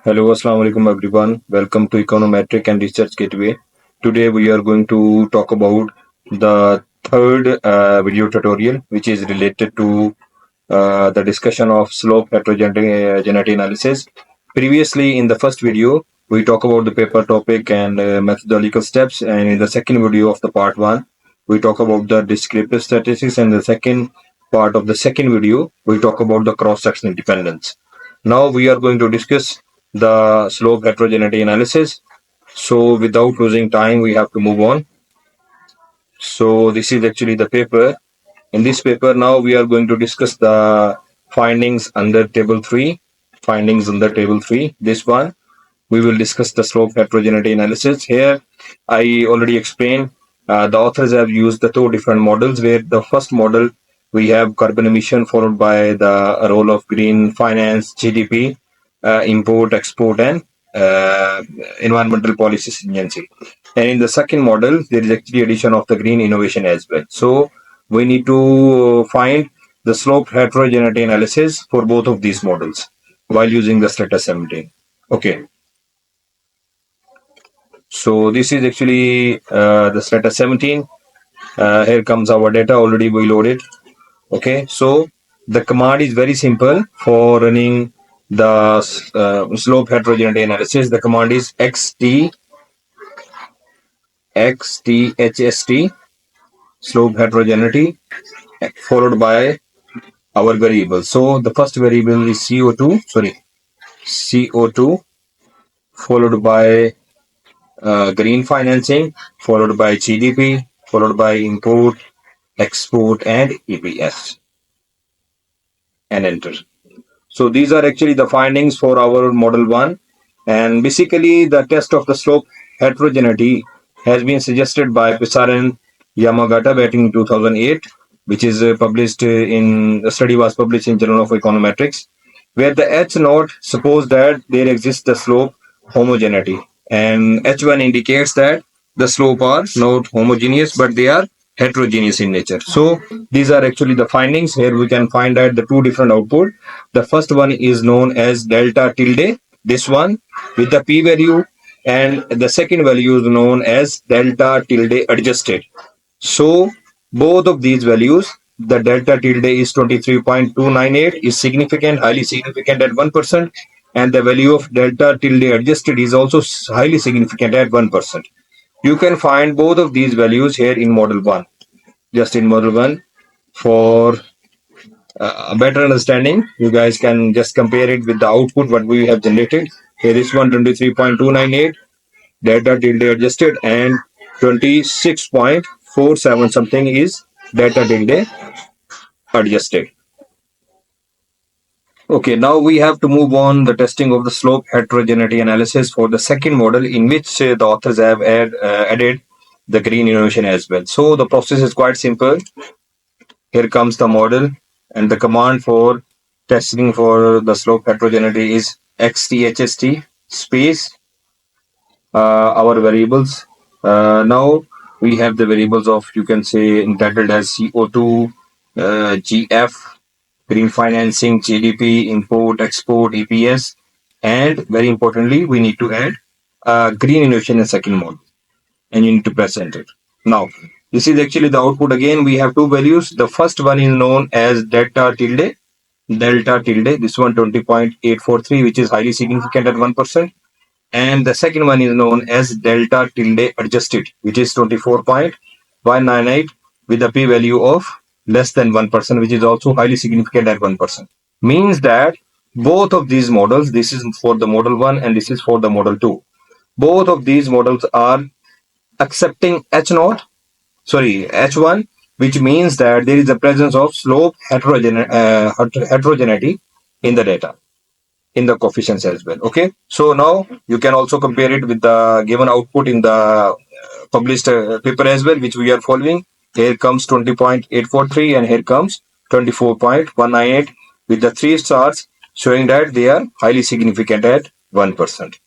Hello, Assalamu alaikum everyone. Welcome to Econometric and Research Gateway. Today we are going to talk about the third video tutorial, which is related to the discussion of slope heterogeneity analysis. Previously, in the first video, we talk about the paper topic and methodological steps, and in the second video of the part one, we talk about the descriptive statistics, and the second part of the second video, we talk about the cross-sectional dependence. Now we are going to discuss the slope heterogeneity analysis. So without losing time, we have to move on. So this is actually the paper. In this paper, now we are going to discuss the findings under table 3. Findings under table 3. This one, we will discuss the slope heterogeneity analysis. Here, I already explained the authors have used the two different models, where the first model we have carbon emission followed by the role of green finance, GDP, import, export, and uh, environmental policy agency. And in the second model, there is actually addition of the green innovation as well. So we need to find the slope heterogeneity analysis for both of these models while using the status 17. Okay. So this is actually the status 17. Here comes our data already we loaded. Okay. So the command is very simple for running the slope heterogeneity analysis. The command is xthst slope heterogeneity followed by our variable. So the first variable is CO2 followed by green financing, followed by GDP, followed by import, export, and EPS, and enter. So these are actually the findings for our model 1. And basically, the test of the slope heterogeneity has been suggested by Pisar and Yamagata back in 2008, which is published in the study was published in Journal of Econometrics, where the H naught suppose that there exists the slope homogeneity, and H1 indicates that the slope are not homogeneous but they are heterogeneous in nature. So these are actually the findings. Here we can find out the two different output. The first one is known as delta tilde, this one with the p value, and the second value is known as delta tilde adjusted. So both of these values, the delta tilde is 23.298, is significant, highly significant at 1%, and the value of delta tilde adjusted is also highly significant at 1%. You can find both of these values here in model 1. Just in model 1, for a better understanding, you guys can just compare it with the output what we have generated. Here is 123.298 data tilde adjusted, and 26.47 something is data tilde adjusted. Okay, now we have to move on the testing of the slope heterogeneity analysis for the second model, in which the authors have added the green innovation as well. So the process is quite simple. Here comes the model, and the command for testing for the slope heterogeneity is xthst space our variables. Now we have the variables of, you can say, entitled as CO2, GF, green financing, GDP, import, export, EPS, and very importantly, we need to add green innovation in second mode, and you need to press enter. Now, this is actually the output. Again, we have two values. The first one is known as delta tilde, this one 20.843, which is highly significant at 1%. And the second one is known as delta tilde adjusted, which is 24.198 with a p-value of less than 1%, which is also highly significant at 1%. Means that both of these models, this is for the model 1 and this is for the model 2, both of these models are accepting H1, which means that there is the presence of slope heterogeneity in the data, in the coefficients as well. Okay, so now you can also compare it with the given output in the published paper as well, which we are following. Here comes 20.843 and here comes 24.198 with the 3 stars, showing that they are highly significant at 1%.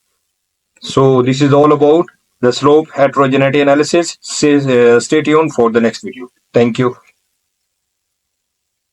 So this is all about the slope heterogeneity analysis. Stay tuned for the next video. Thank you.